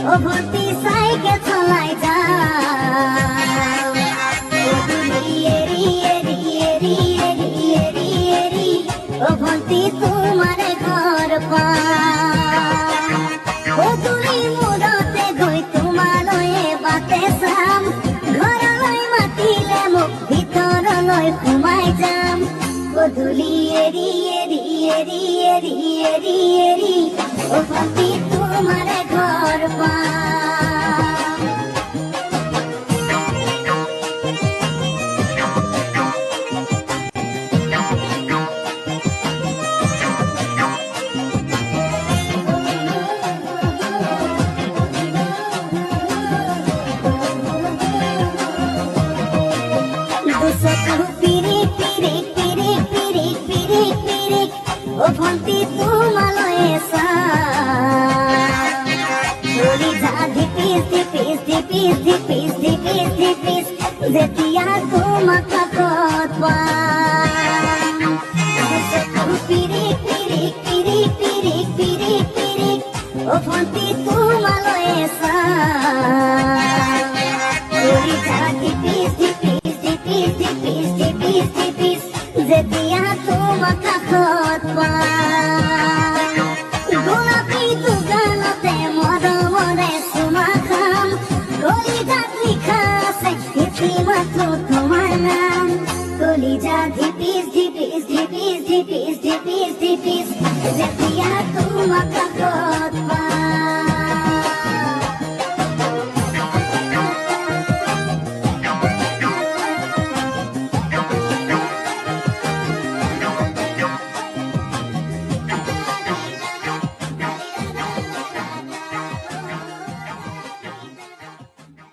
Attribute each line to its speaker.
Speaker 1: ও ভর্তি সাইকেল চলাই যাও ও ভর্তি তোমার ঘর পা ও তুমি মুরতে গই তোমালয়ে বাতে সাম ঘরলৈ মাতিলে মোক ভিতৰলৈ সোমাই যাম গধূলি এৰি এৰি এৰি এৰি এৰি এৰি ও ভর্তি তোমার ঘর পা ও ভন্তি তোমালয়ে চলি যা ধিপিস ধিপিস ধিপিস ধিপিস ধিপিস ধিপিস যেতিয়া তোমাক কাষত পাম পিৰিক পিৰিক পিৰিক পিৰিক পিৰিক পিৰিক ও ভন্তি তোমালয়ে চলি যা ধিপিস ধিপিস ধিপিস ধিপিস ধিপিস ধিপিস যেতিয়া তোমাক কাষত পাম